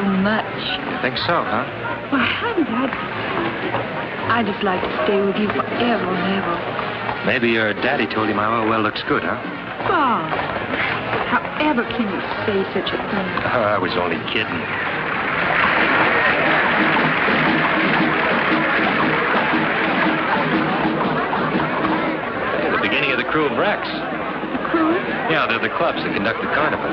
much. You think so, huh? Well, haven't I just like to stay with you forever and ever. Maybe your daddy told you my oil well looks good, huh? Bob, however can you say such a thing? Oh, I was only kidding. Hey, the beginning of the crew of Rex. The crew? Yeah, they're the clubs that conduct the carnival.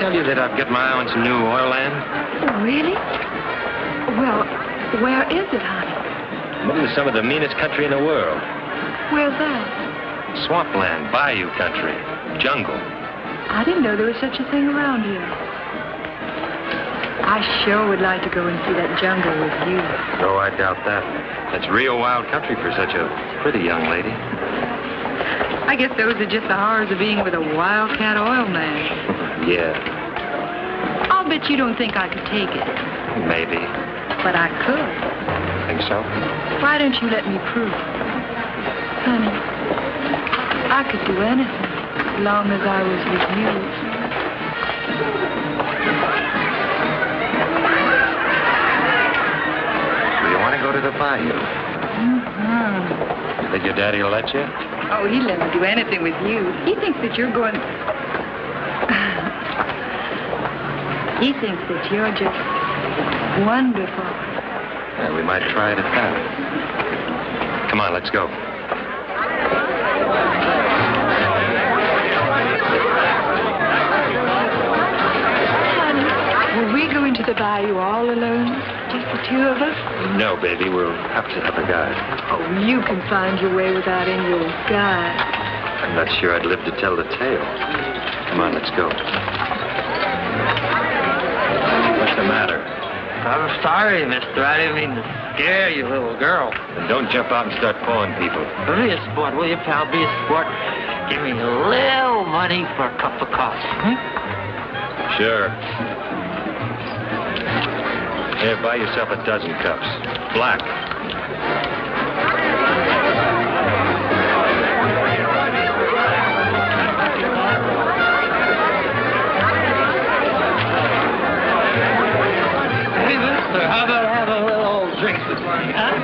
Tell you that I've got my eye on some new oil land? Oh, really? Well, where is it, honey? Moving to some of the meanest country in the world. Where's that? Swampland, bayou country, jungle. I didn't know there was such a thing around here. I sure would like to go and see that jungle with you. Oh, I doubt that. That's real wild country for such a pretty young lady. I guess those are just the horrors of being with a wildcat oil man. Yeah. I'll bet you don't think I could take it. Maybe. But I could. Think so? Why don't you let me prove? Honey, I could do anything as long as I was with you. Do you want to go to the bayou? Mm-hmm. Think your daddy will let you? Oh, he'd let me do anything with you. He thinks that you're going... He thinks that you're just wonderful. Yeah, we might try it at that. Come on, let's go. Honey, will we go into the bayou all alone? Just the two of us? No, baby, we'll have to have a guide. Oh, you can find your way without any old guide. I'm not sure I'd live to tell the tale. Come on, let's go. What's the matter? I'm sorry, mister. I didn't mean to scare you, little girl. And don't jump out and start pawing people. Be a sport, will you, pal? Be a sport. Give me a little money for a cup of coffee. Sure. Here, buy yourself a dozen cups. Black. Hey, mister, how about have a little old drink with me, huh?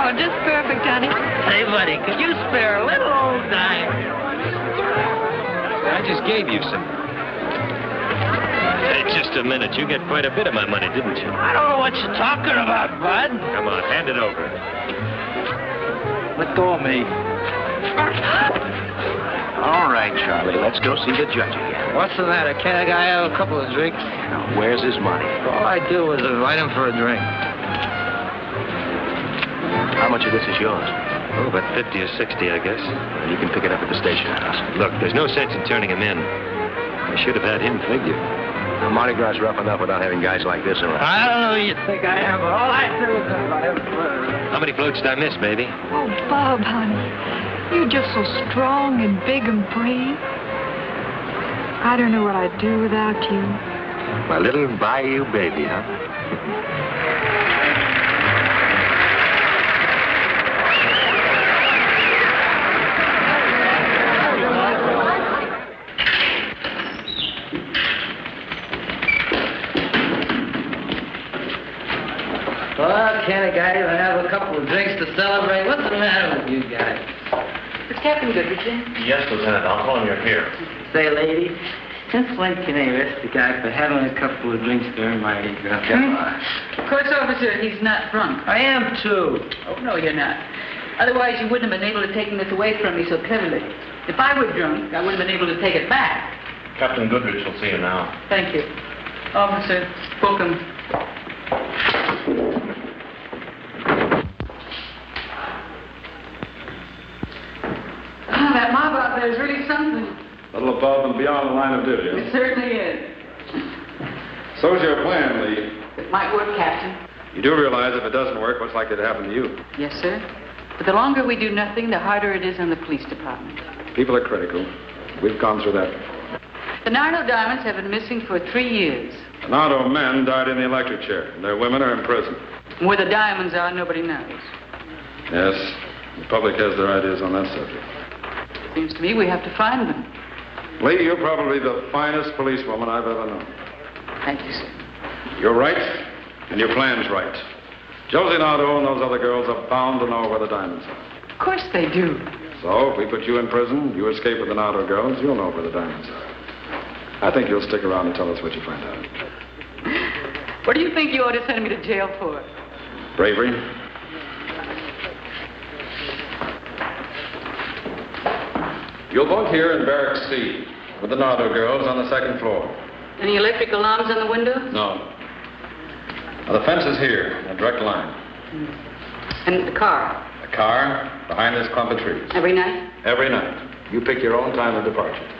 Oh, just perfect, honey. Hey, buddy, could you spare a little old dime? I just gave you some. Hey, just a minute. You get quite a bit of my money, didn't you? I don't know what you're talking about, bud. Come on, hand it over. Let go of me. All right, Charlie, let's go see the judge again. What's the matter? Can't a guy have a couple of drinks? Now, where's his money? All I do is invite him for a drink. How much of this is yours? Oh, about 50 or 60, I guess. You can pick it up at the station house. Look, there's no sense in turning him in. I should have had him figured. Now, Mardi Gras is rough enough without having guys like this around. I don't know who you think I am, but all I do is invite him for a drink. How many floats did I miss, baby? Oh, Bob, honey. You're just so strong and big and brave. I don't know what I'd do without you. My little bayou baby, huh? Well, can't a guy even have a couple of drinks to celebrate? What's the matter with you guys? Is Captain Goodrich? Yes, Lieutenant. I'll tell him you're here. Say, lady, since when can they arrest a guy for having a couple of drinks during Mardi Gras? Of course, officer, he's not drunk. I am, too. Oh, no, you're not. Otherwise, you wouldn't have been able to take this away from me so cleverly. If I were drunk, I wouldn't have been able to take it back. Captain Goodrich will see you now. Thank you. Officer, Fulcum. Oh, that mob out there is really something. A little above and beyond the line of duty, It certainly is. So's your plan, Lee. It might work, Captain. You do realize if it doesn't work, what's likely to happen to you? Yes, sir. But the longer we do nothing, the harder it is on the police department. People are critical. We've gone through that. The Nardo diamonds have been missing for 3 years. The Nardo men died in the electric chair, and their women are in prison. Where the diamonds are, nobody knows. Yes, the public has their ideas on that subject. Seems to me we have to find them. Lee, you're probably the finest policewoman I've ever known. Thank you, sir. You're right, and your plan's right. Josie Nardo and those other girls are bound to know where the diamonds are. Of course they do. So, if we put you in prison, you escape with the Nardo girls, you'll know where the diamonds are. I think you'll stick around and tell us what you find out. What do you think you ought to send me to jail for? Bravery. You'll both here in Barracks C with the Nardo girls on the second floor. Any electric alarms on the windows? No. Now, the fence is here, in a direct line. And the car? The car behind this clump of trees. Every night? Every night. You pick your own time of departure.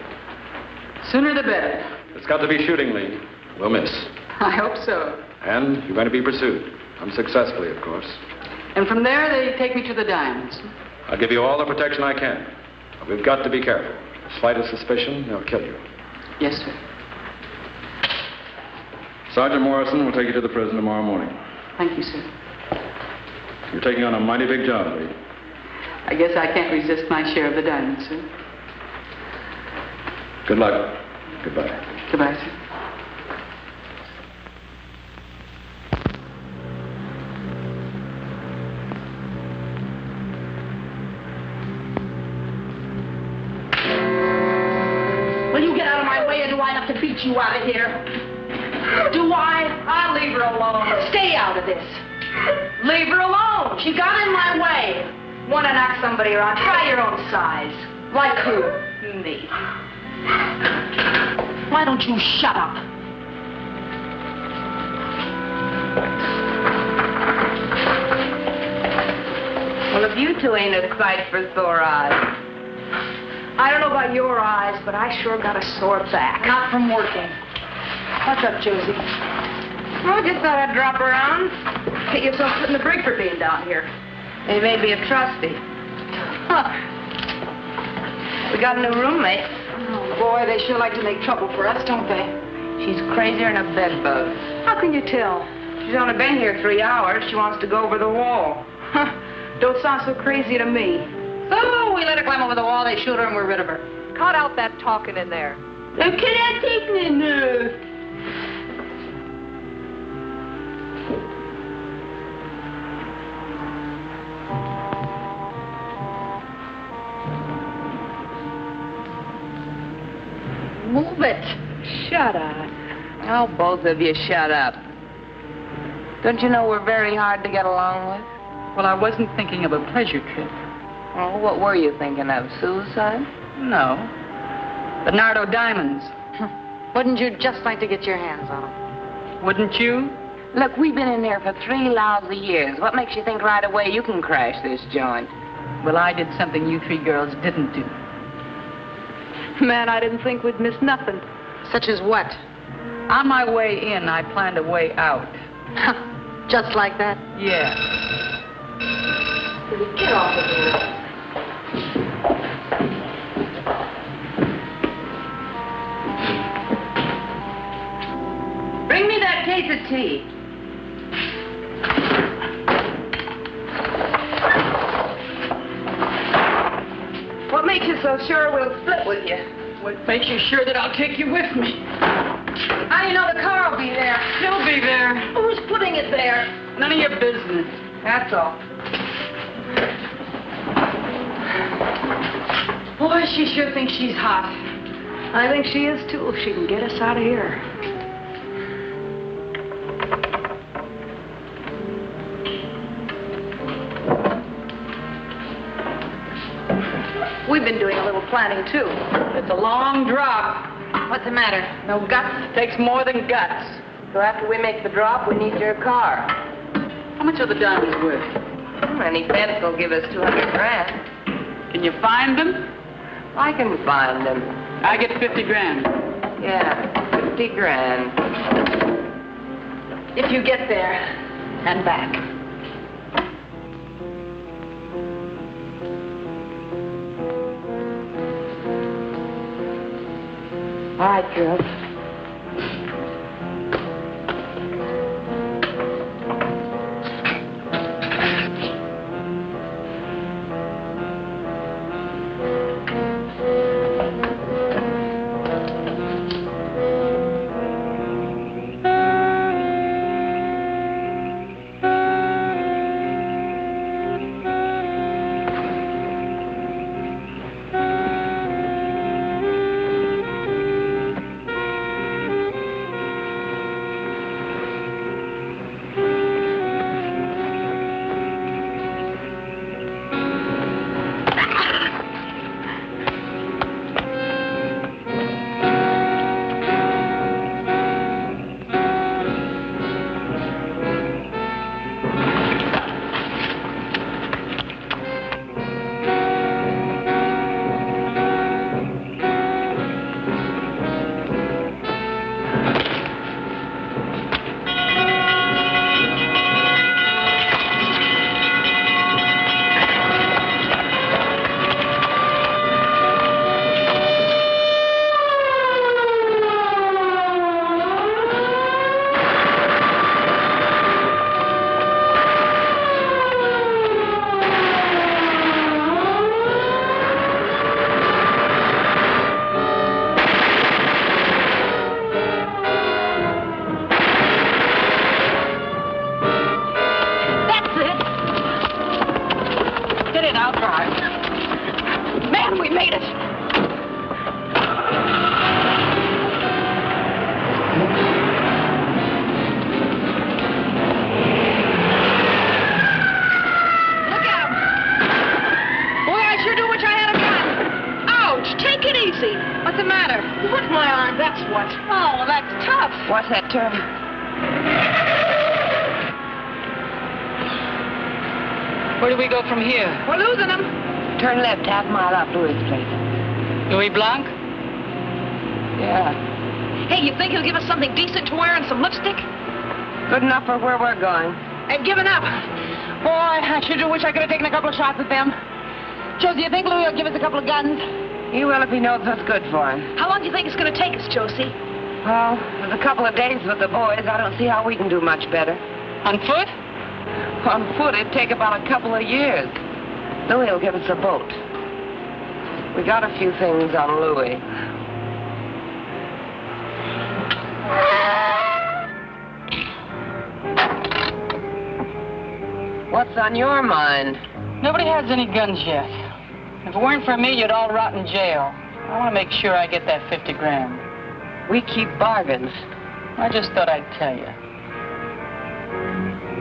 Sooner the better. It's got to be shooting, Lee. We'll miss. I hope so. And you're going to be pursued. Unsuccessfully, of course. And from there, they take me to the diamonds. I'll give you all the protection I can. But we've got to be careful. The slightest suspicion, they'll kill you. Yes, sir. Sergeant Morrison will take you to the prison tomorrow morning. Thank you, sir. You're taking on a mighty big job, Lee. I guess I can't resist my share of the diamonds, sir. Good luck. Goodbye. Goodbye, sir. Will you get out of my way, or do I have to beat you out of here? Do I? I'll leave her alone. Stay out of this. Leave her alone. She got in my way. Want to knock somebody around? Try your own size. Like who? Me. Why don't you shut up? Well, if you two ain't a sight for sore eyes. I don't know about your eyes, but I sure got a sore back. Not from working. What's up, Josie? Well, just thought I'd drop around. Get yourself put in the brig for being down here. They may be a trustee. Huh. We got a new roommate. Oh, boy, they sure like to make trouble for us, don't they? She's crazier than a bedbug. How can you tell? She's only been here 3 hours. She wants to go over the wall. Huh. Don't sound so crazy to me. So we let her climb over the wall, they shoot her, and we're rid of her. Cut out that talking in there. Can I take me now? Shut up. Oh, both of you shut up. Don't you know we're very hard to get along with? Well, I wasn't thinking of a pleasure trip. Oh, what were you thinking of? Suicide? No. Bernardo diamonds. Wouldn't you just like to get your hands on them? Wouldn't you? Look, we've been in there for 3 lousy years. What makes you think right away you can crash this joint? Well, I did something you 3 girls didn't do. Man, I didn't think we'd miss nothing. Such as what? On my way in, I planned a way out. Just like that? Yeah. Get off of here. Bring me that case of tea. What makes you so sure we'll split with you? What makes you sure that I'll take you with me? How do you know the car will be there? She'll be there. Who's putting it there? None of your business. That's all. Boy, she sure thinks she's hot. I think she is, too, if she can get us out of here. We've been doing a little planning, too. It's a long drop. What's the matter? No guts takes more than guts. So after we make the drop, we need your car. How much are the diamonds worth? Any fence will give us 200 grand. Can you find them? I can find them. I get 50 grand. Yeah, 50 grand. If you get there and back. All right, girls. What's that turn? Where do we go from here? We're losing them. Turn left, half mile up Louis' place. Louis Blanc? Yeah. Hey, you think he'll give us something decent to wear and some lipstick? Good enough for where we're going. I've given up. Boy, I sure do wish I could have taken a couple of shots at them. Josie, you think Louis will give us a couple of guns? He will if he knows what's good for him. How long do you think it's going to take us, Josie? Well, with a couple of days with the boys, I don't see how we can do much better. On foot? On foot, it'd take about a couple of years. Louis will give us a boat. We got a few things on Louis. What's on your mind? Nobody has any guns yet. If it weren't for me, you'd all rot in jail. I want to make sure I get that 50 grand. We keep bargains. I just thought I'd tell you.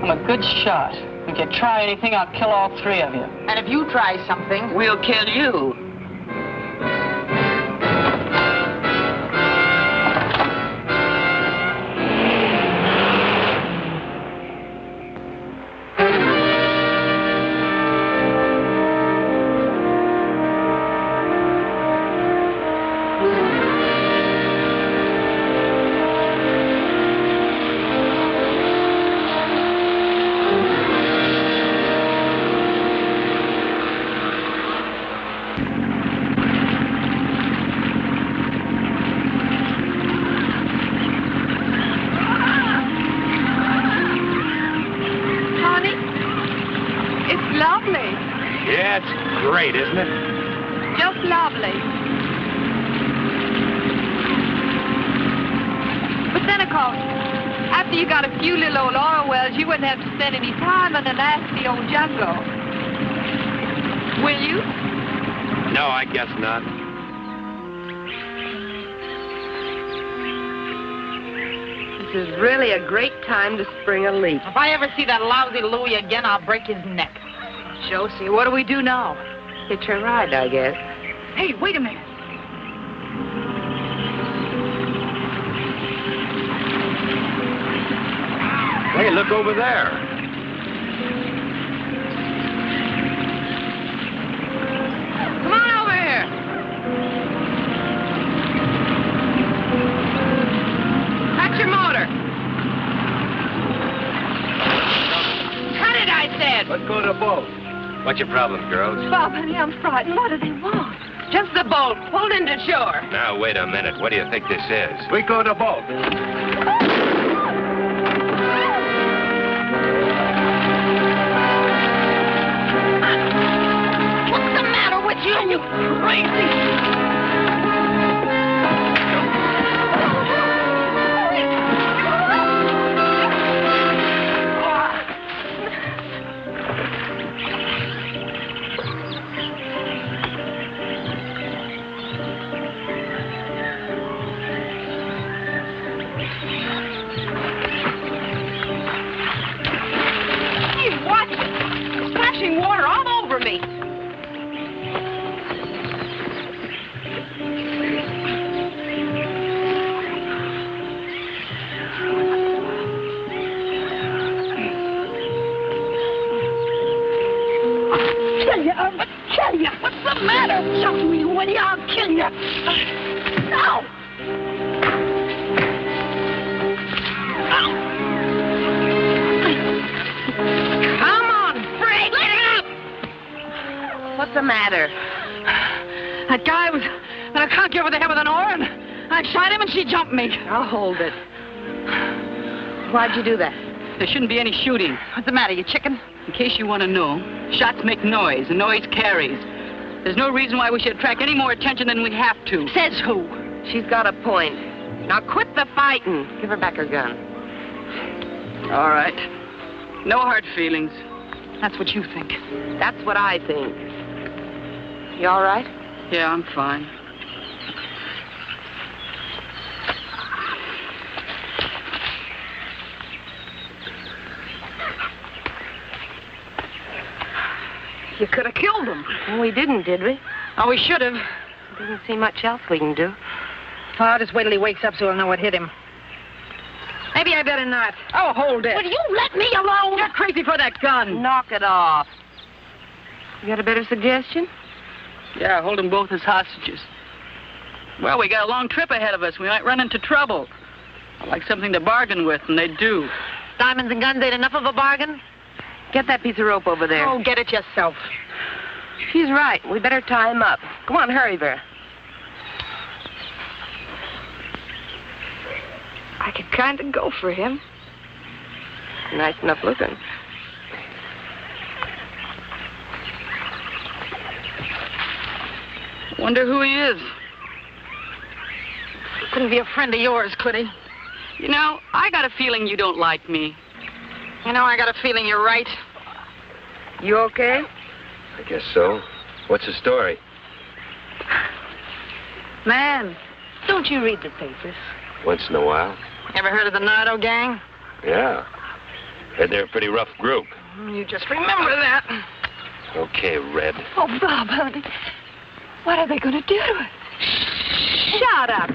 I'm a good shot. If you try anything, I'll kill all three of you. And if you try something, we'll kill you. Great, isn't it? Just lovely. But then, of course, after you got a few little old oil wells, you wouldn't have to spend any time in the nasty old jungle. Will you? No, I guess not. This is really a great time to spring a leak. If I ever see that lousy Louie again, I'll break his neck. Josie, what do we do now? Hitch a ride, I guess. Hey, wait a minute. Hey, look over there. Come on over here. That's your motor. Cut it, I said. Let's go to the boat. What's your problem, girls? Bob, honey, I'm frightened. What do they want? Just the boat. Pulled into shore. Now, wait a minute. What do you think this is? We go to the boat. What's the matter with you, you crazy? Water all over me. I'll kill you. What's the matter? Jump me, will you? I'll kill you. No. What's the matter? That guy was in a conky over the head with an oar, and I shot him and she jumped me. I'll hold it. Why'd you do that? There shouldn't be any shooting. What's the matter, you chicken? In case you want to know, shots make noise, and noise carries. There's no reason why we should attract any more attention than we have to. Says who? She's got a point. Now quit the fighting. Give her back her gun. All right. No hard feelings. That's what you think. That's what I think. You all right? Yeah, I'm fine. You could have killed him. Well, we didn't, did we? Oh, we should have. There doesn't seem much else we can do. Well, I'll just wait till he wakes up so he'll know what hit him. Maybe I better not. Oh, hold it. Will you let me alone? You're crazy for that gun. Knock it off. You got a better suggestion? Yeah, hold them both as hostages. Well, we got a long trip ahead of us. We might run into trouble. I'd like something to bargain with, and they do. Diamonds and guns ain't enough of a bargain? Get that piece of rope over there. Oh, get it yourself. She's right. We better tie him up. Come on, hurry, Vera. I could kind of go for him. Nice enough looking. Wonder who he is. Couldn't be a friend of yours, could he? You know, I got a feeling you don't like me. You know, I got a feeling you're right. You okay? I guess so. What's the story? Man, Don't you read the papers? Once in a while. Ever heard of the Nardo gang? Yeah. Heard they're a pretty rough group. You just remember that. Okay, Red. Oh, Bob, honey. What are they going to do to us? Shut up.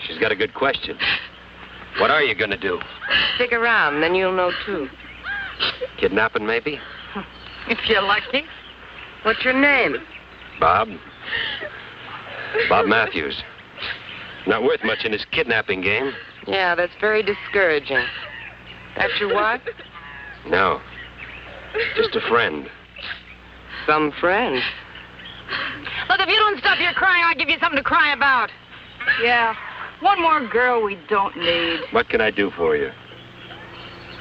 She's got a good question. What are you going to do? Stick around, then you'll know, too. Kidnapping, maybe? If you're lucky. What's your name? Bob. Bob Mathews. Not worth much in this kidnapping game. Yeah, that's very discouraging. That's your wife? No. Just a friend. Some friend. Look, if you don't stop your crying, I'll give you something to cry about. Yeah. One more girl we don't need. What can I do for you?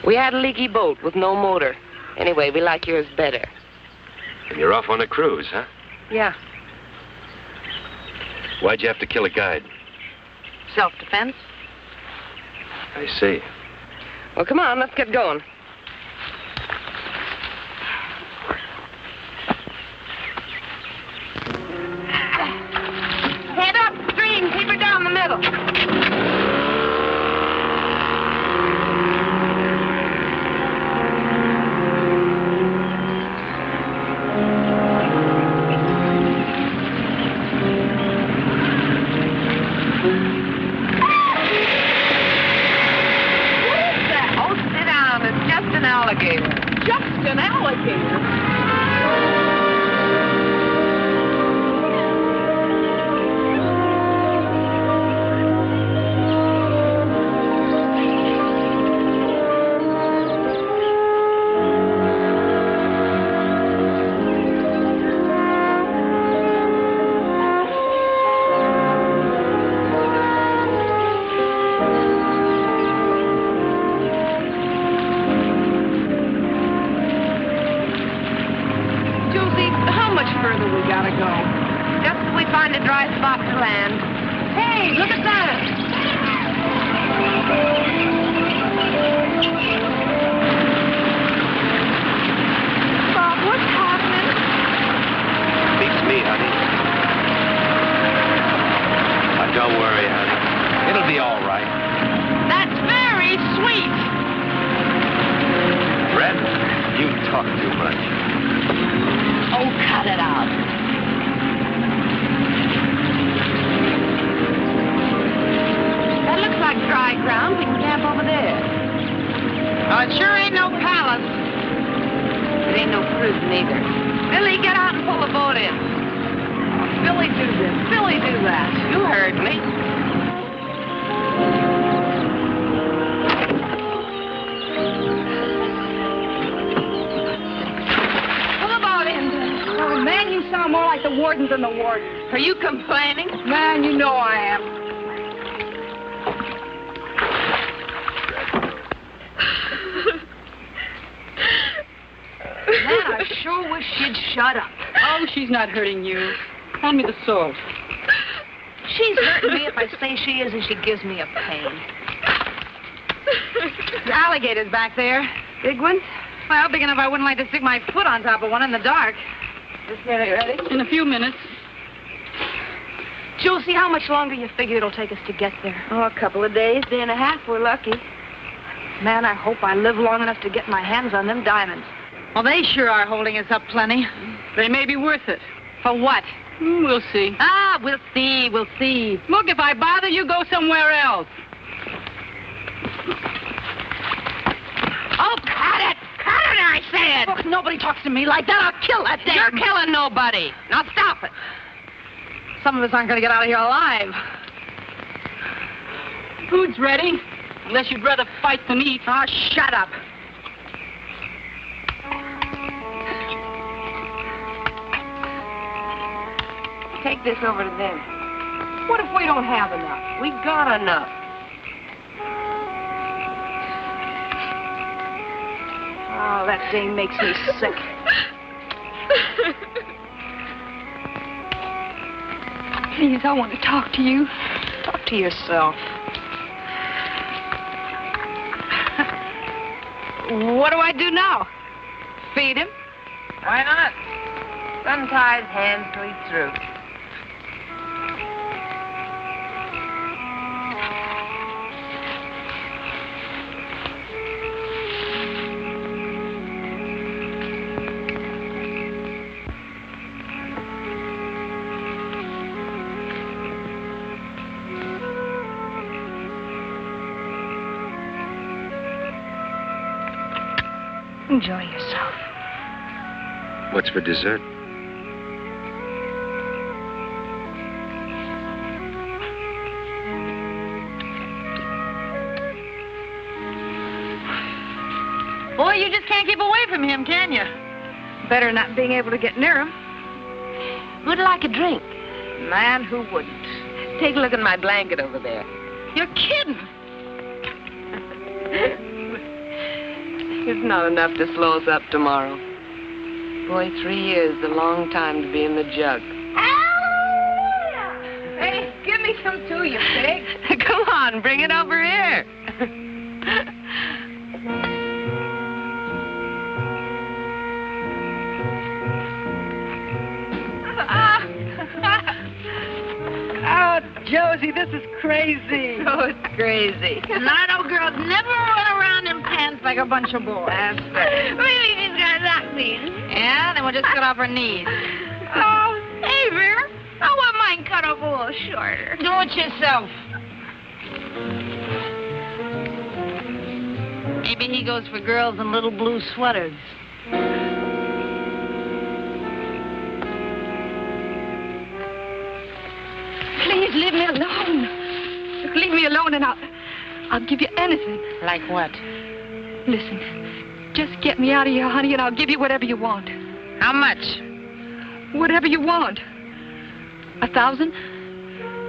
We had a leaky boat with no motor. Anyway, we like yours better. And you're off on a cruise, huh? Yeah. Why'd you have to kill a guide? Self-defense. I see. Well, come on, let's get going. Head upstream, keep her down the middle. Just an alligator. Are you complaining? Man, you know I am. Man, I sure wish she'd shut up. Oh, she's not hurting you. Hand me the sword. She's hurting me if I say she is and she gives me a pain. The alligator's back there. Big one? Well, big enough I wouldn't like to stick my foot on top of one in the dark. Just get it ready. In a few minutes. Josie, how much longer you figure it'll take us to get there? Oh, a couple of days, day and a half, we're lucky. Man, I hope I live long enough to get my hands on them diamonds. Well, they sure are holding us up plenty. They may be worth it. For what? We'll see. Ah, we'll see, we'll see. Look, if I bother you, go somewhere else. Oh, cut it! Cut it, I said! Look, nobody talks to me like that. I'll kill that damn... You're killing nobody. Now stop it. Some of us aren't going to get out of here alive. Food's ready. Unless you'd rather fight than eat. Oh, shut up. Take this over to them. What if we don't have enough? We got enough. Oh, that dame makes me sick. Please, I want to talk to you. Talk to yourself. What do I do now? Feed him? Why not? Sun ties hands till he's through. Enjoy yourself. What's for dessert? Boy, you just can't keep away from him, can you? Better not being able to get near him. Who'd like a drink? Man, who wouldn't? Take a look at my blanket over there. You're kidding. It's not enough to slow us up tomorrow. Boy, 3 years is a long time to be in the jug. Hey, give me some too, you pig. Come on, bring it over here. Oh, Josie, this is crazy. Oh, it's crazy. Nardo girls never run around in pants like a bunch of boys. That's right. Really, these guys act these. Yeah, then we'll just cut off her knees. Oh, hey, Vera. I want mine cut off a little shorter. Do it yourself. Maybe he goes for girls in little blue sweaters. Please leave me alone. Just leave me alone and I'll give you anything. Like what? Listen, just get me out of here, honey, and I'll give you whatever you want. How much? Whatever you want. 1,000?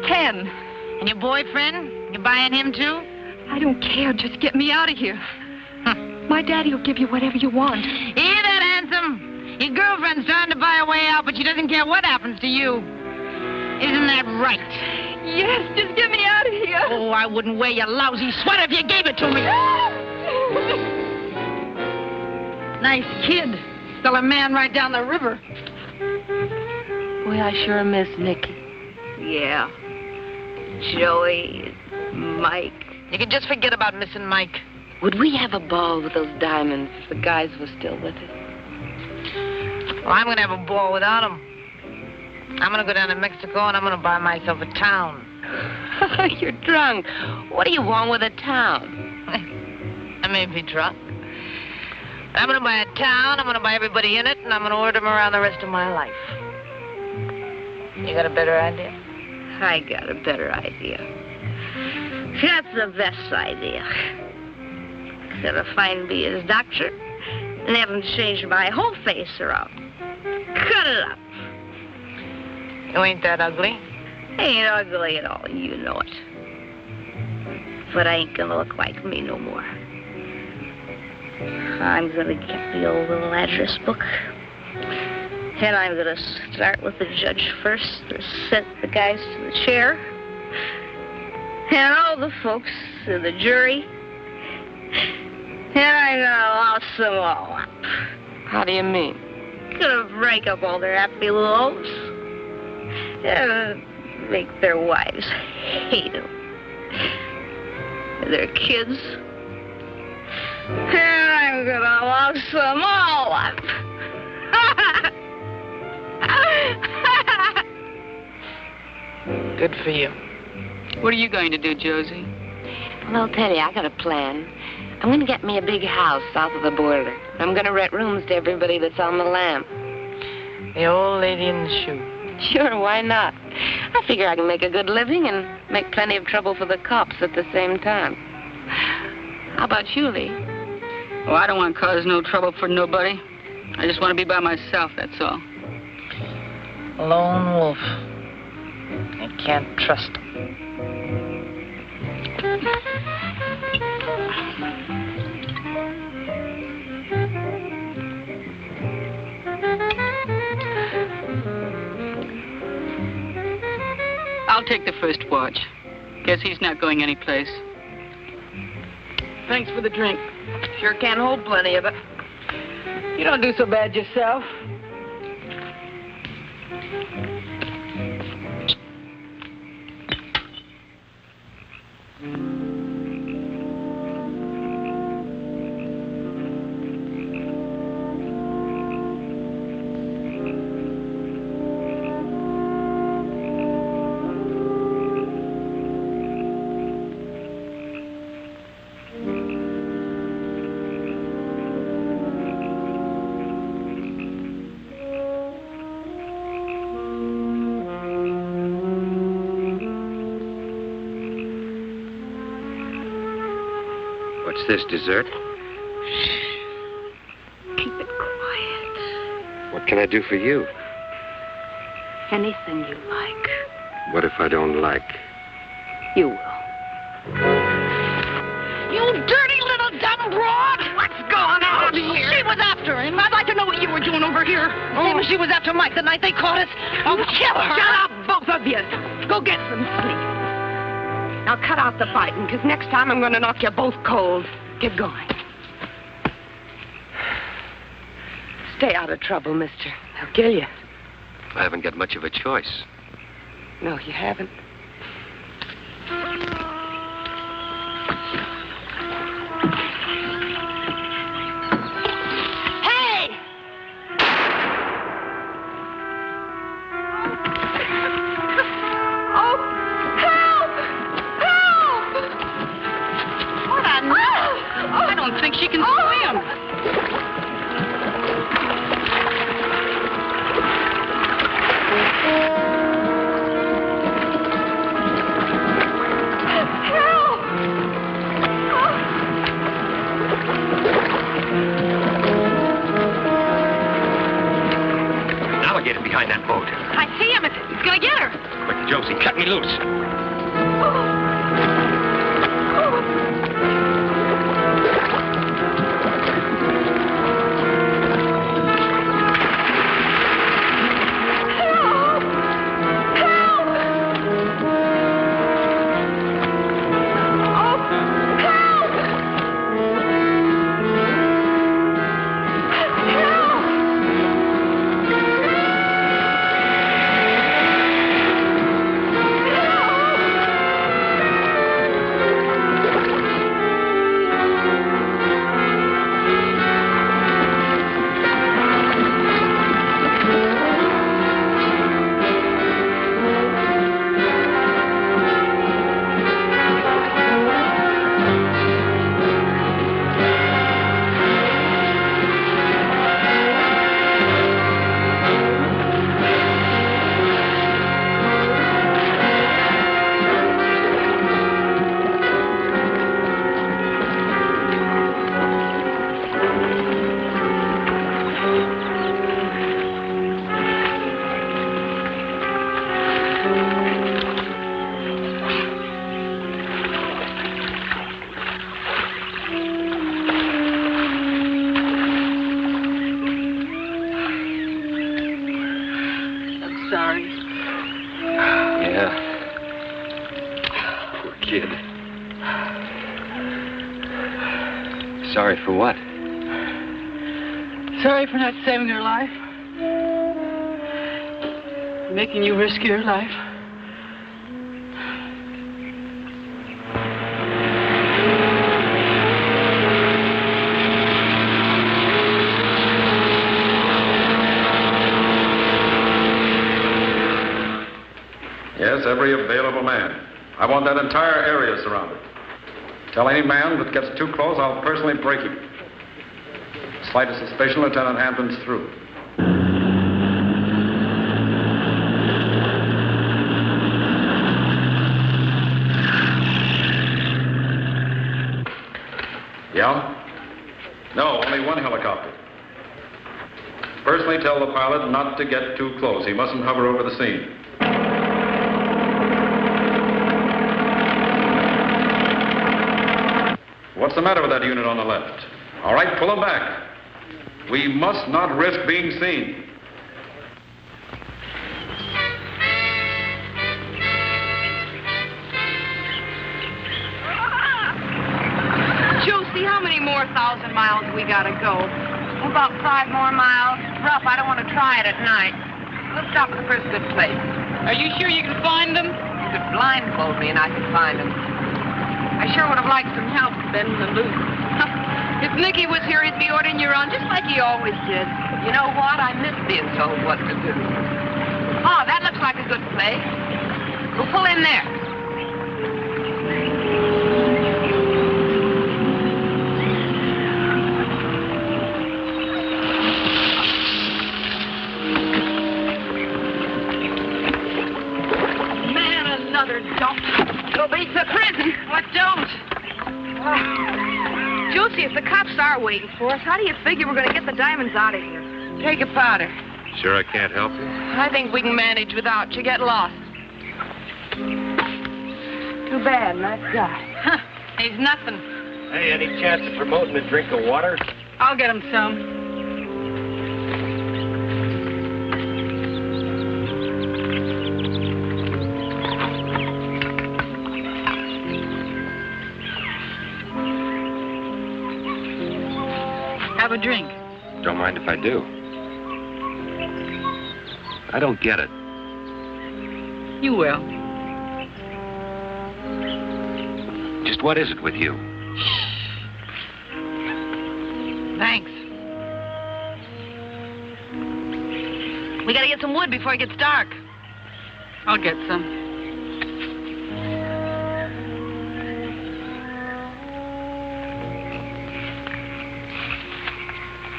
10. And your boyfriend? You buying him too? I don't care. Just get me out of here. My daddy will give you whatever you want. Hear that, handsome? Your girlfriend's trying to buy a way out, but she doesn't care what happens to you. Isn't that right? Yes, just get me out of here. Oh, I wouldn't wear your lousy sweater if you gave it to me. Nice kid. Still a man right down the river. Boy, I sure miss Nicky. Yeah. Joey, Mike. You can just forget about missing Mike. Would we have a ball with those diamonds if the guys were still with us? Well, I'm going to have a ball without him. I'm going to go down to Mexico and I'm going to buy myself a town. You're drunk. What do you want with a town? I may be drunk. I'm going to buy a town, I'm going to buy everybody in it, and I'm going to order them around the rest of my life. You got a better idea? I got a better idea. That's the best idea. Gotta find me his doctor and have him change my whole face around. Cut it up. You ain't that ugly. Ain't ugly at all, you know it. But I ain't gonna look like me no more. I'm gonna get the old little address book. And I'm gonna start with the judge first to set the guys to the chair. And all the folks in the jury. And I'm gonna louse them all up. How do you mean? Gonna break up all their happy little homes. And make their wives hate them. And their kids. And I'm gonna louse them all up. Good for you. What are you going to do, Josie? Well, I'll tell you, I got a plan. I'm going to get me a big house south of the border. I'm going to rent rooms to everybody that's on the lam. The old lady in the shoe. Sure, why not? I figure I can make a good living and make plenty of trouble for the cops at the same time. How about you, Lee? Oh, I don't want to cause no trouble for nobody. I just want to be by myself, that's all. Lone wolf. I can't trust him. I'll take the first watch. Guess he's not going anyplace. Thanks for the drink. Sure can hold plenty of it. You don't do so bad yourself. What's this, dessert? Keep it quiet. What can I do for you? Anything you like. What if I don't like? You will. You dirty little dumb broad! What's going on here? She was after him. I'd like to know what you were doing over here. Same as she was after Mike the night they caught us. I'll kill her. Shut up, both of you. Go get some sleep. Now cut out the fighting, because next time I'm going to knock you both cold. Get going. Stay out of trouble, mister. They'll kill you. I haven't got much of a choice. No, you haven't. Hey! Oh, help! Help! What a nut! I don't think she can swim. Behind that boat. I see him. He's gonna get her. Quick, Josie, cut me loose. Sorry for what? Sorry for not saving her life. Making you risk your life. Yes, every available man. I want that entire area surrounded. Tell any man that gets too close, I'll personally break him. Slightest suspicion, Lieutenant Hampton's through. Yeah? No, only one helicopter. Personally tell the pilot not to get too close. He mustn't hover over the scene. What's the matter with that unit on the left? All right, pull them back. We must not risk being seen. Josie, how many more 1,000 miles we gotta go? About 5 more miles. Rough, I don't want to try it at night. Let's stop at the first good place. Are you sure you can find them? You could blindfold me and I could find them. I sure would have liked some help bending the loop. If Nicky was here, he'd be ordering you around just like he always did. You know what? I miss being told what to do. Oh, that looks like a good place. We'll pull in there. Man, another dump. Go beat the prison. What don't? Josie, if the cops are waiting for us, how do you figure we're going to get the diamonds out of here? Take a powder. Sure I can't help you? I think we can manage without you. Get lost. Too bad, nice guy. Huh, he's nothing. Hey, any chance of promoting a drink of water? I'll get him some. Have a drink. Don't mind if I do. I don't get it. You will. Just what is it with you? Thanks. We gotta get some wood before it gets dark. I'll get some.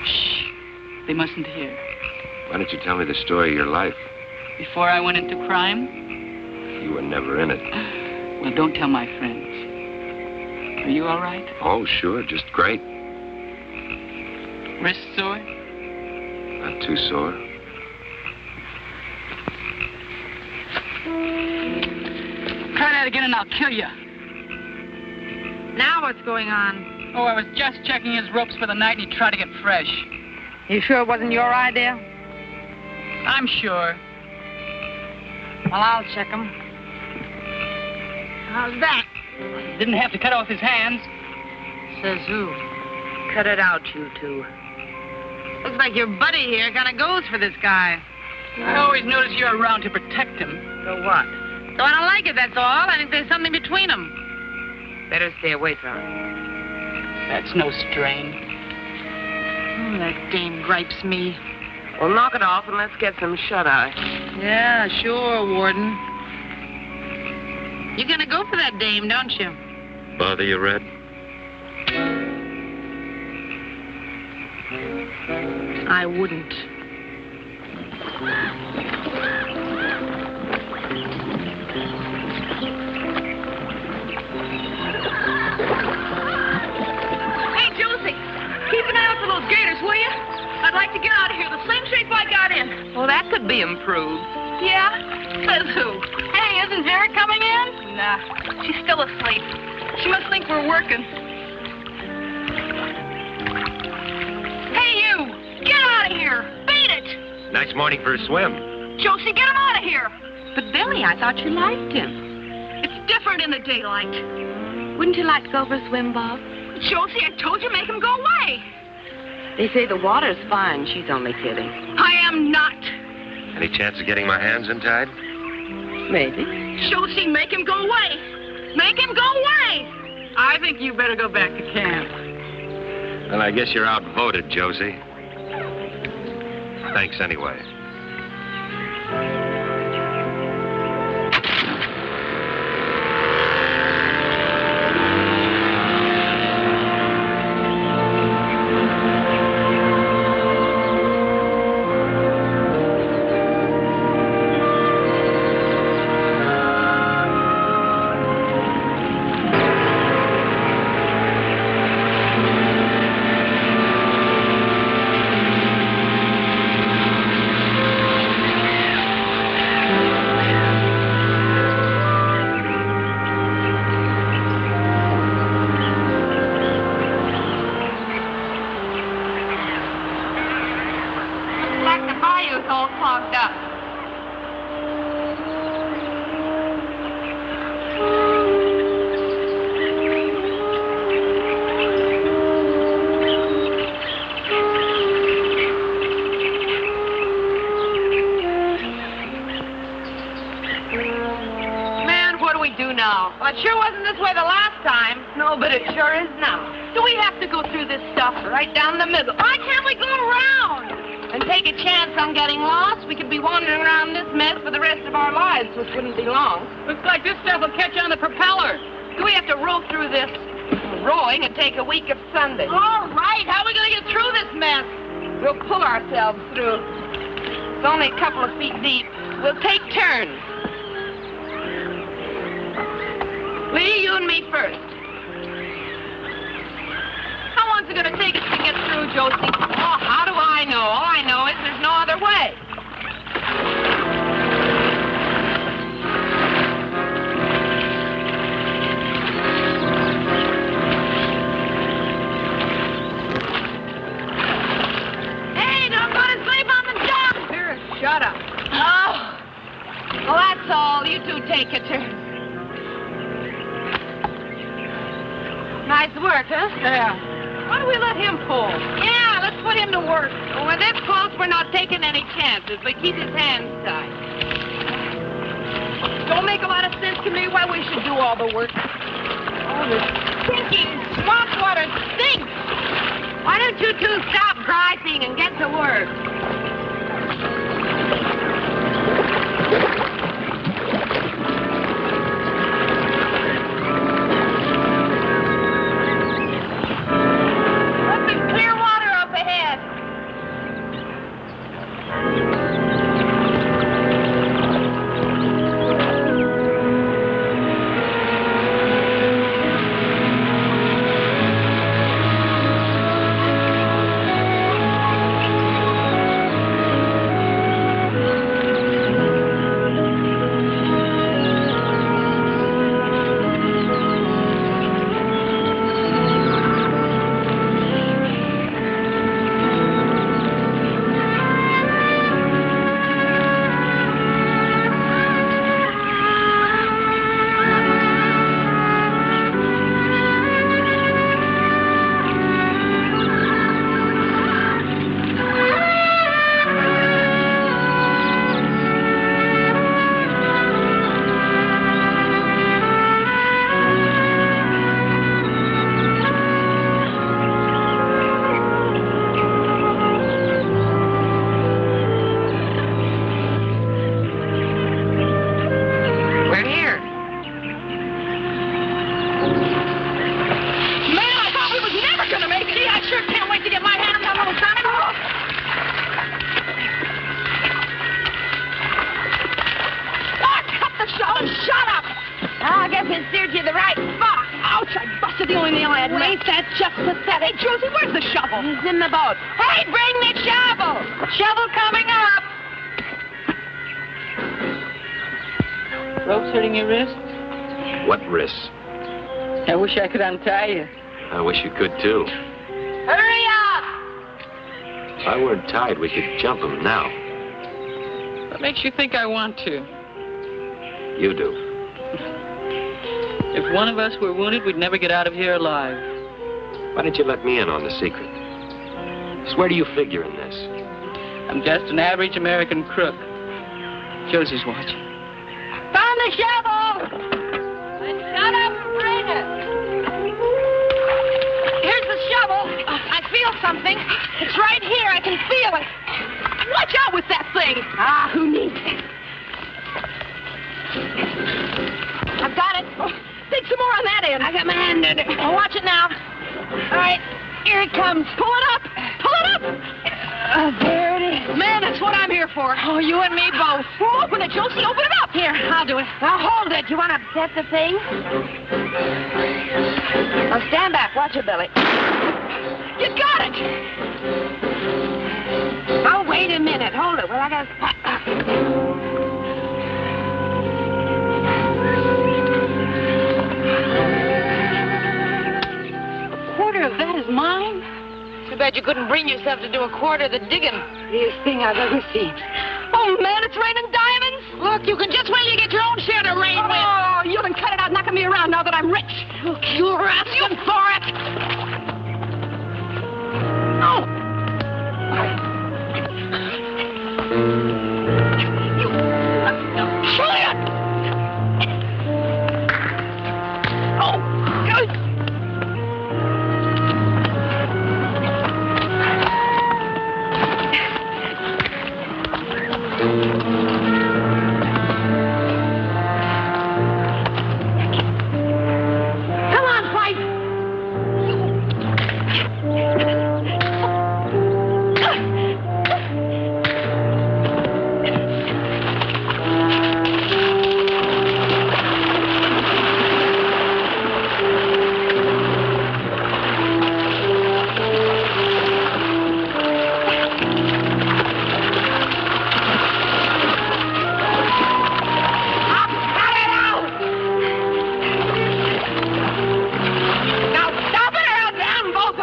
Shh. They mustn't hear. Why don't you tell me the story of your life? Before I went into crime? You were never in it. Well, don't tell my friends. Are you all right? Oh, sure, just great. Wrist sore? Not too sore. Try that again and I'll kill you. Now what's going on? Oh, I was just checking his ropes for the night and he tried to get fresh. You sure it wasn't your idea? I'm sure. Well, I'll check him. How's that? Didn't have to cut off his hands. Says who? Cut it out, you two. Looks like your buddy here kind of goes for this guy. I always notice you're around to protect him. So what? So I don't like it, that's all. I think there's something between them. Better stay away from him. That's no strain. That dame gripes me. Well, knock it off and let's get some shut-eye. Yeah, sure, Warden. You're gonna go for that dame, don't you? Bother you, Red? I wouldn't. Hey, Josie, keep an eye out for those gators, will you? I'd like to get out of here the same shape I got in. Well, that could be improved. Yeah? Says who? Hey, isn't Vera coming in? Nah, she's still asleep. She must think we're working. Hey, you! Get out of here! Beat it! Nice morning for a swim. Josie, get him out of here! But, Billy, I thought you liked him. It's different in the daylight. Wouldn't you like to go for a swim, Bob? Josie, I told you, make him go away. They say the water's fine. She's only kidding. I am not. Any chance of getting my hands untied? Maybe. Josie, make him go away. Make him go away. I think you better go back to camp. Well, I guess you're outvoted, Josie. Thanks anyway. Well, it sure wasn't this way the last time. No, but it sure is now. Do we have to go through this stuff right down the middle? Why can't we go around and take a chance on getting lost? We could be wandering around this mess for the rest of our lives, which wouldn't be long. Looks like this stuff will catch on the propeller. Do we have to row through this? Rowing would take a week of Sunday. All right, how are we going to get through this mess? We'll pull ourselves through. It's only a couple of feet deep. We'll take turns. Lee, you and me first. Josie? Oh, how do I know? All I know is there's no other way. Hey, don't go to sleep on the job. Here, shut up. Oh. Well, that's all. You two take a turn. Nice work, huh? Yeah. Why don't we let him pull? Yeah, let's put him to work. Well, when this close, we're not taking any chances, but keep his hands tied. Don't make a lot of sense to me why we should do all the work. Oh, this stinking swamp water stinks. Why don't you two stop griping and get to work? I could untie you. I wish you could, too. Hurry up! If I weren't tied, we could jump him now. What makes you think I want to? You do. If one of us were wounded, we'd never get out of here alive. Why didn't you let me in on the secret? So where do you figure in this? I'm just an average American crook. Josie's watching. Found the shovel! Then shut up and bring it. Here's the shovel. I feel something. It's right here. I can feel it. Watch out with that thing. Ah, who needs it? I've got it. Oh, dig some more on that end. I got my hand in it. Oh, watch it now. All right, here it comes. Pull it up. Pull it up. There it is. Man, that's what I'm here for. Oh, you and me both. Oh, open it, Josie. Open it up. Here, I'll do it. Now, hold it. You want to set the thing? Now, stand back. Watch it, Billy. You got it. Oh, wait a minute. Hold it. Well, I got a quarter of that is mine? Too bad you couldn't bring yourself to do a quarter of the digging. Easiest thing I've ever seen. Oh, man, it's raining diamonds. Look, you can just wait till you get your own share to rain with. Oh, you can cut it out knocking me around now that I'm rich. Look, you're asking for it. No. Try it. Oh, good. Come on, fight!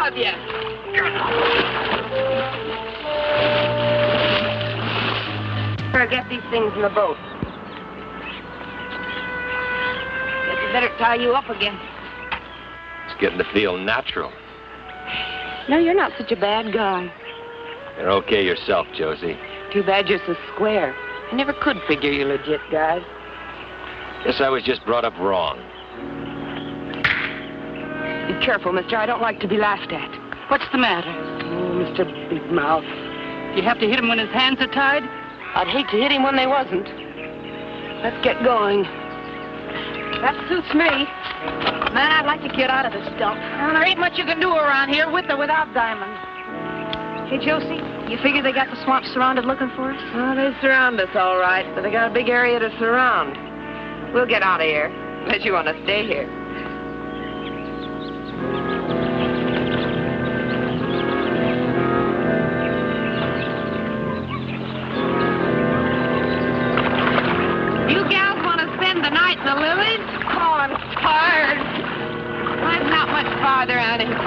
of you. Get these things in the boat. Guess we better tie you up again. It's getting to feel natural. No, you're not such a bad guy. You're okay yourself, Josie. Too bad you're so square. I never could figure you legit guys. Guess I was just brought up wrong. Be careful, mister. I don't like to be laughed at. What's the matter? Oh, Mr. Big Mouth. You have to hit him when his hands are tied? I'd hate to hit him when they wasn't. Let's get going. That suits me. Man, I'd like to get out of this dump. Well, there ain't much you can do around here with or without diamonds. Hey, Josie, you figure they got the swamp surrounded looking for us? Oh, they surround us all right, but they got a big area to surround. We'll get out of here, unless you want to stay here. You gals want to spend the night in the lilies? Oh, I'm tired. Mine's not much farther out of here.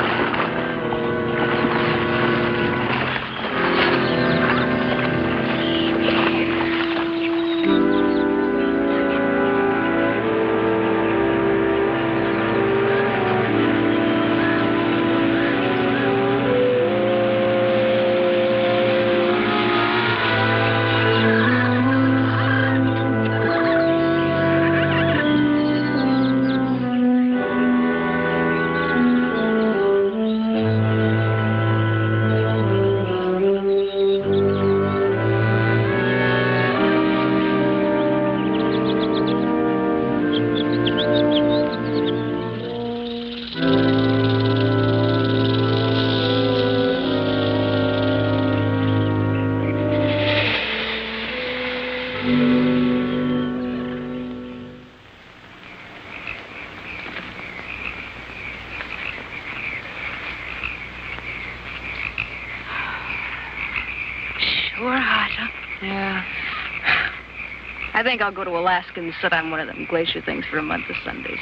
I think I'll go to Alaska and sit on one of them glacier things for a month of Sundays.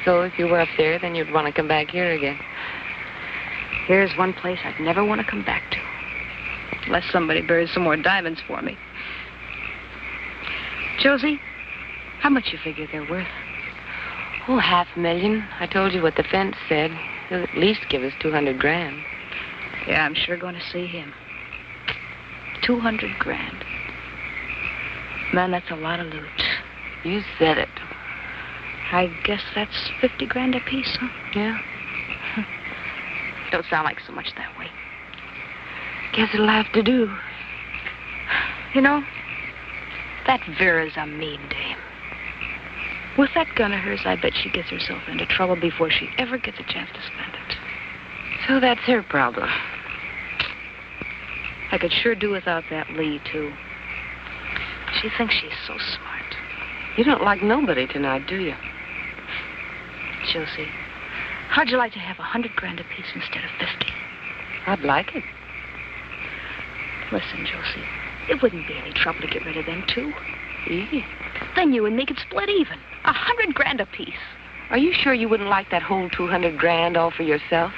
So if you were up there, then you'd want to come back here again. Here's one place I'd never want to come back to. Unless somebody buries some more diamonds for me. Josie, how much you figure they're worth? Oh, $500,000. I told you what the fence said. He'll at least give us $200,000. Yeah, I'm sure going to see him. $200,000. Man, that's a lot of loot. You said it. I guess that's $50,000 a piece, huh? Yeah. Don't sound like so much that way. Guess it'll have to do. You know, that Vera's a mean dame. With that gun of hers, I bet she gets herself into trouble before she ever gets a chance to spend it. So that's her problem. I could sure do without that Lee, too. She thinks she's so smart. You don't like nobody tonight, do you? Josie, how'd you like to have $100,000 a piece instead of 50? I'd like it. Listen, Josie, it wouldn't be any trouble to get rid of them, too. Yeah. Then you and me could split even. $100,000 a piece. Are you sure you wouldn't like that whole $200,000 all for yourself?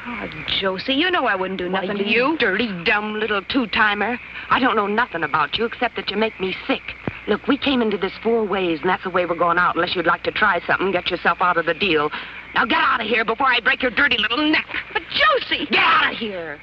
Oh, Josie, you know I wouldn't do nothing to you you. Dirty, dumb little two-timer. I don't know nothing about you except that you make me sick. Look, we came into this 4 ways, and that's the way we're going out, unless you'd like to try something, get yourself out of the deal. Now get out of here before I break your dirty little neck. But, Josie! Get out of here!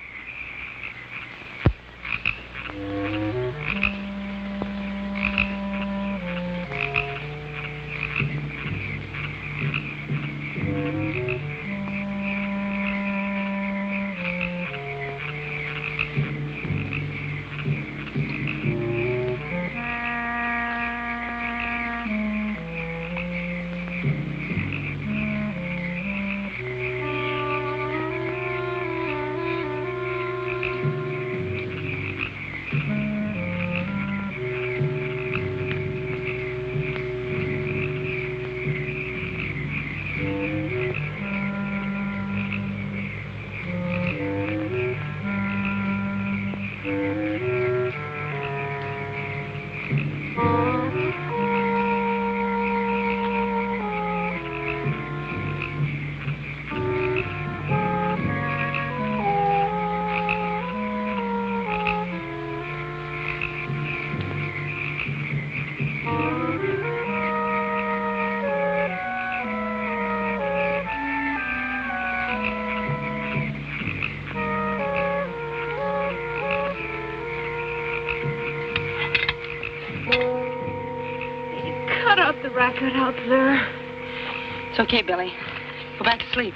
racket out there. It's okay, Billy. Go back to sleep.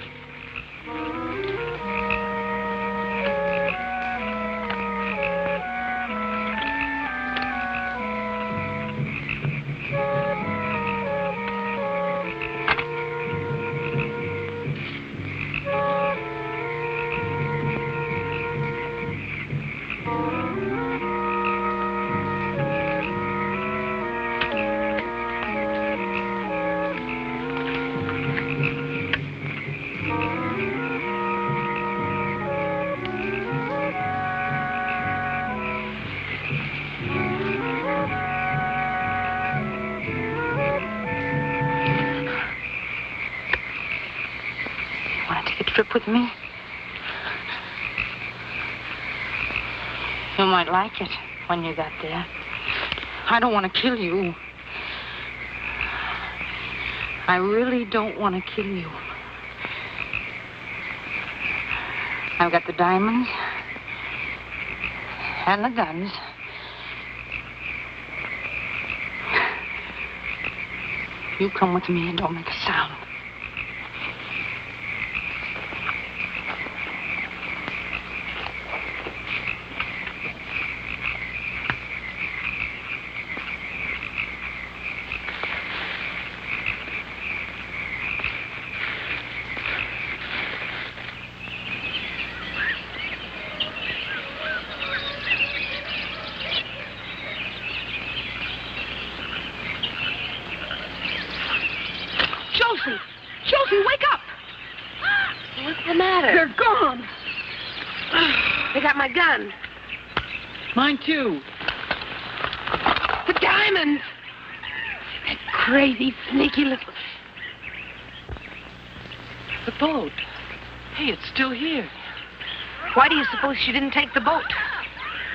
With me. You might like it when you got there. I don't want to kill you. I really don't want to kill you. I've got the diamonds and the guns. You come with me and don't make a sound. Josie, wake up! What's the matter? They're gone. They got my gun. Mine, too. The diamonds! That crazy, sneaky little... The boat. Hey, it's still here. Why do you suppose she didn't take the boat?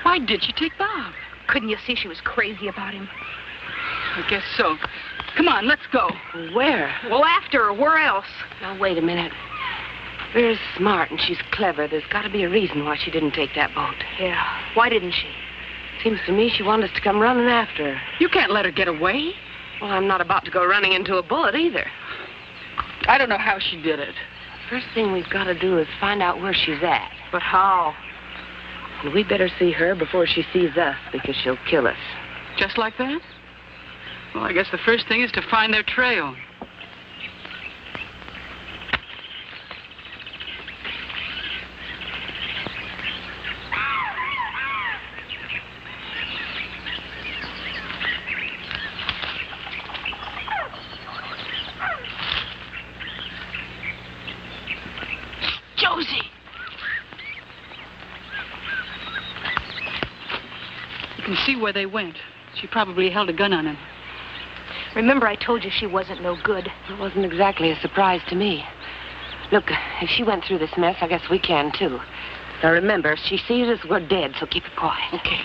Why did she take Bob? Couldn't you see she was crazy about him? I guess so. Come on, let's go. Where? Well, after her. Where else? Now, wait a minute. Vera's smart and she's clever. There's got to be a reason why she didn't take that boat. Yeah. Why didn't she? Seems to me she wanted us to come running after her. You can't let her get away. Well, I'm not about to go running into a bullet either. I don't know how she did it. First thing we've got to do is find out where she's at. But how? And we better see her before she sees us, because she'll kill us. Just like that? Well, I guess the first thing is to find their trail. Josie! You can see where they went. She probably held a gun on him. Remember, I told you she wasn't no good. It wasn't exactly a surprise to me. Look, if she went through this mess, I guess we can, too. Now, remember, if she sees us, we're dead, so keep it quiet. Okay.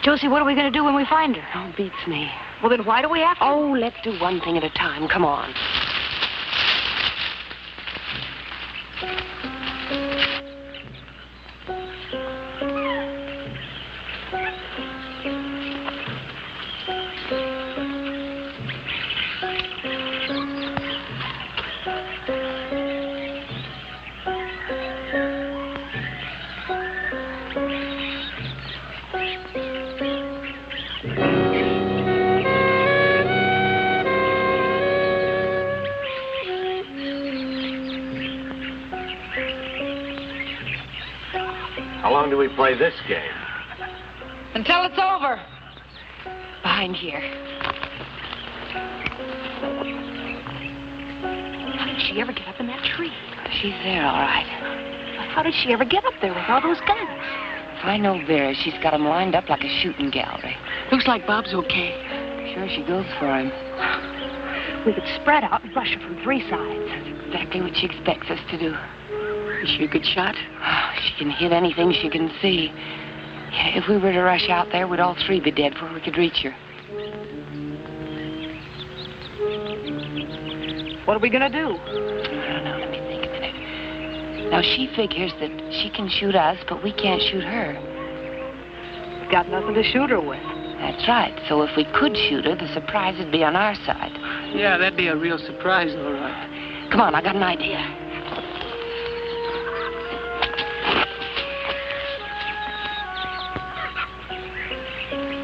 Josie, what are we going to do when we find her? Oh, beats me. Well, then why do we have to? Oh, let's do one thing at a time. Come on. How long do we play this game? Until it's over. Behind here. How did she ever get up in that tree? She's there, all right. How did she ever get up there with all those guns? If I know Vera, she's got them lined up like a shooting gallery. Looks like Bob's okay. Sure, she goes for him. We could spread out and rush her from three sides. That's exactly what she expects us to do. Is she a good shot? She can hit anything she can see. Yeah, if we were to rush out there, we'd all three be dead before we could reach her. What are we going to do? I don't know. Let me think a minute. Now, she figures that she can shoot us, but we can't shoot her. Got nothing to shoot her with. That's right. So if we could shoot her, the surprise would be on our side. Yeah, that'd be a real surprise, all right. Come on, I got an idea.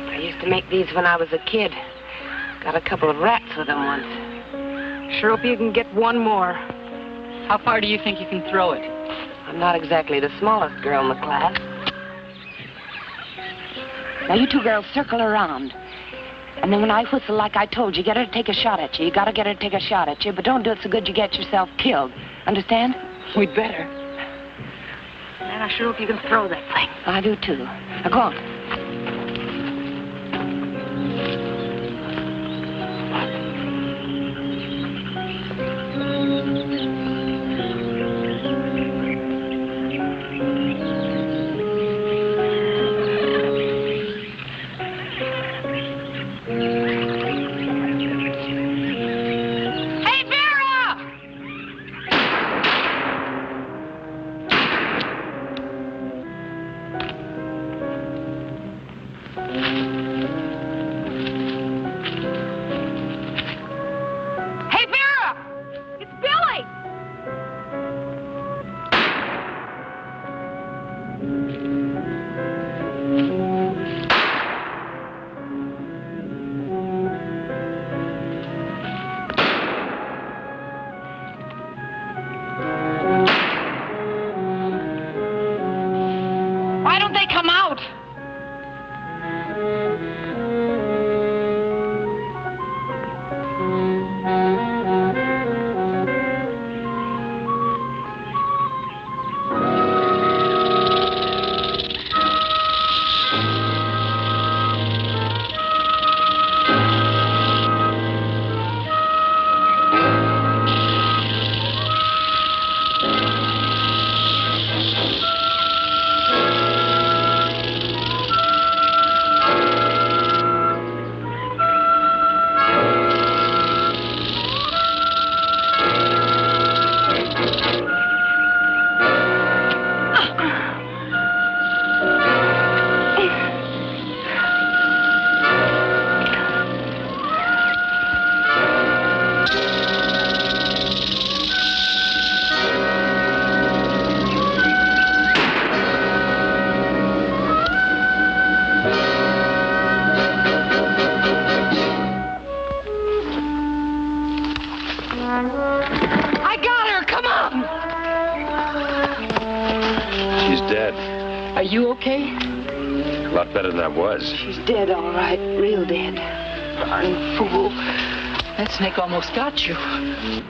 I used to make these when I was a kid. Got a couple of rats with them once. Sure hope you can get one more. How far do you think you can throw it? I'm not exactly the smallest girl in the class. Now, you two girls circle around. And then when I whistle like I told you, get her to take a shot at you. You gotta get her to take a shot at you, but don't do it so good you get yourself killed. Understand? We'd better. Man, I sure hope you can throw that thing. I do, too. Now, go on. Are you okay? A lot better than I was. She's dead, all right. Real dead. Darn fool. That snake almost got you.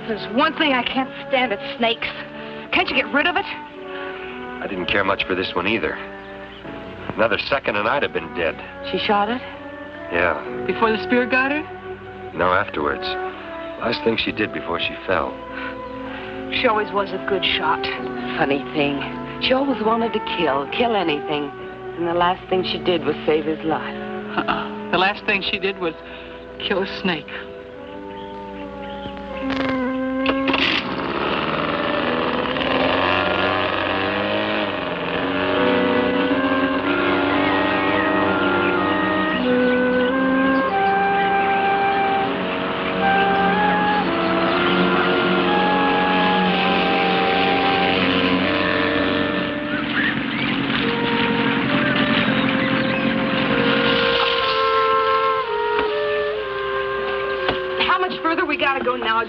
There's one thing I can't stand, it's snakes. Can't you get rid of it? I didn't care much for this one either. Another second and I'd have been dead. She shot it? Yeah. Before the spear got her? No, afterwards. Last thing she did before she fell. She always was a good shot. Funny thing. She always wanted to kill anything. And the last thing she did was save his life. The last thing she did was kill a snake.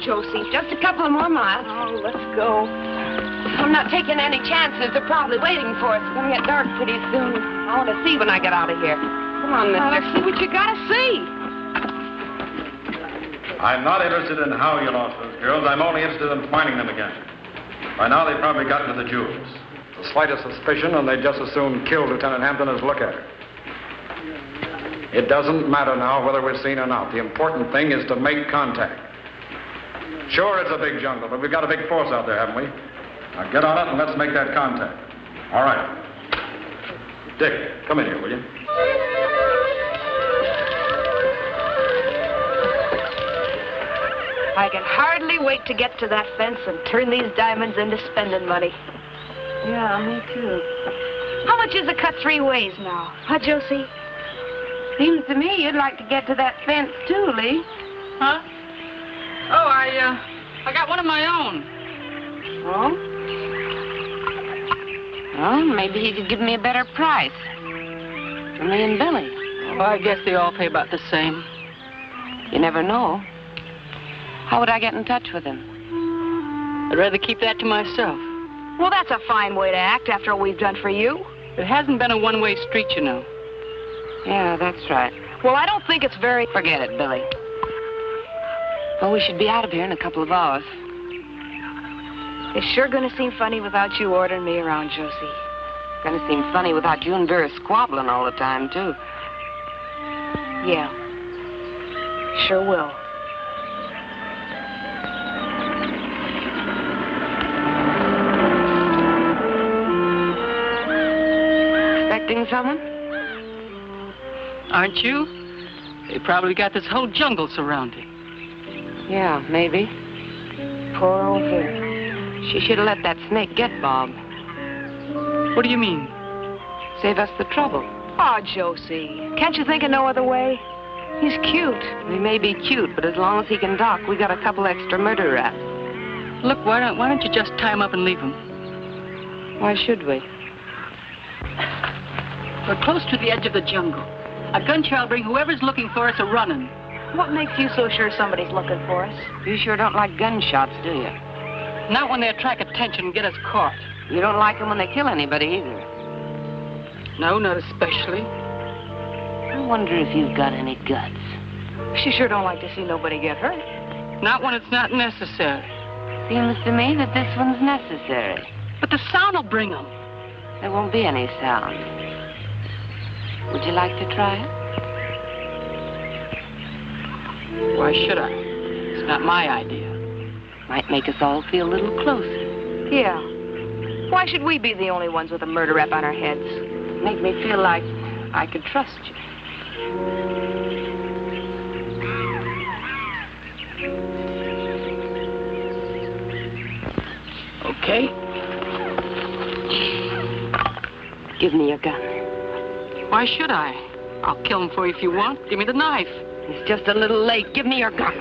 Josie, just a couple of more miles. Oh, let's go. I'm not taking any chances. They're probably waiting for us. It's going to get dark pretty soon. I want to see when I get out of here. Come on, mister. Let's see what you got to see. I'm not interested in how you lost those girls. I'm only interested in finding them again. By now, they've probably gotten to the jewels. The slightest suspicion, and they'd just as soon kill Lieutenant Hampton as look at her. It doesn't matter now whether we're seen or not. The important thing is to make contact. Sure, it's a big jungle, but we've got a big force out there, haven't we? Now get on it and let's make that contact. All right. Dick, come in here, will you? I can hardly wait to get to that fence and turn these diamonds into spending money. Yeah, me too. How much is a cut 3 ways now? Huh, Josie? Seems to me you'd like to get to that fence too, Lee. Huh? Oh, I got one of my own. Oh? Well, maybe he could give me a better price. For me and Billy. Well, I guess they all pay about the same. You never know. How would I get in touch with him? I'd rather keep that to myself. Well, that's a fine way to act after all we've done for you. It hasn't been a one-way street, you know. Yeah, that's right. Well, I don't think it's very... Forget it, Billy. Well, we should be out of here in a couple of hours. It's sure gonna seem funny without you ordering me around, Josie. Gonna seem funny without you and Vera squabbling all the time, too. Yeah. Sure will. Expecting someone? Aren't you? They probably got this whole jungle surrounded. Yeah, maybe. Poor old Vera. She should have let that snake get Bob. What do you mean? Save us the trouble. Oh, Josie. Can't you think of no other way? He's cute. He may be cute, but as long as he can talk, we got a couple extra murder raps. Look, why don't you just tie him up and leave him? Why should we? We're close to the edge of the jungle. A gun shall bring whoever's looking for us a running. What makes you so sure somebody's looking for us? You sure don't like gunshots, do you? Not when they attract attention and get us caught. You don't like them when they kill anybody either. No, not especially. I wonder if you've got any guts. She sure don't like to see nobody get hurt. Not when it's not necessary. Seems to me that this one's necessary. But the sound will bring them. There won't be any sound. Would you like to try it? Why should I? It's not my idea. Might make us all feel a little closer. Yeah. Why should we be the only ones with a murder rap on our heads? Make me feel like I could trust you. Okay. Give me your gun. Why should I? I'll kill him for you if you want. Give me the knife. It's just a little late. Give me your gun.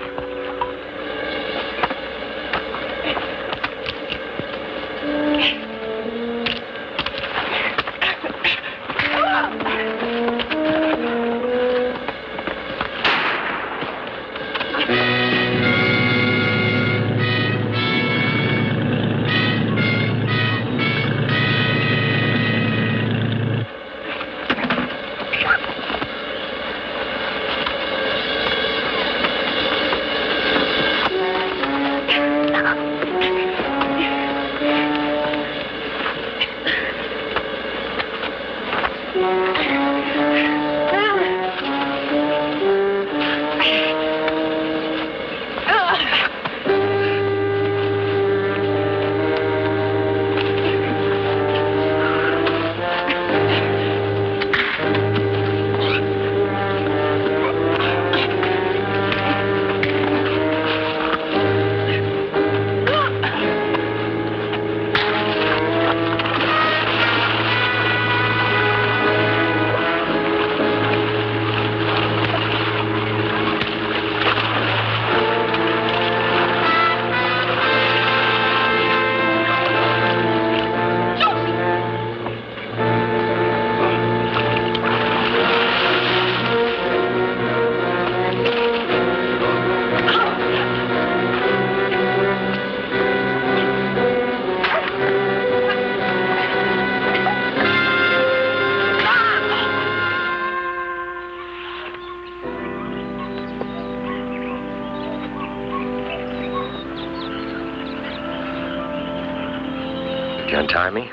Untie me?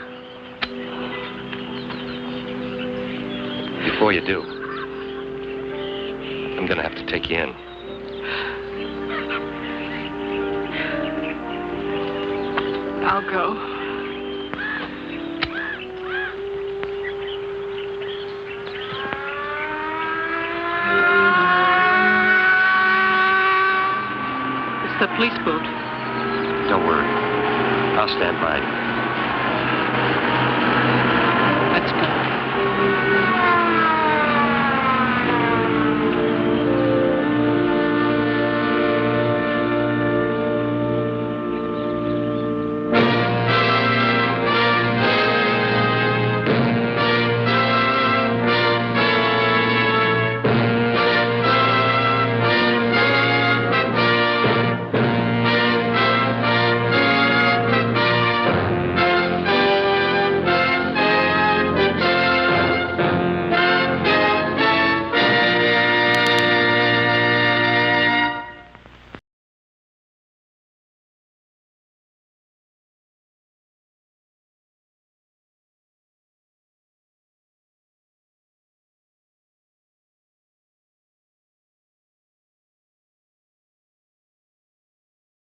Before you do, I'm gonna have to take you in. I'll go. It's the police boat. Don't worry. I'll stand by you.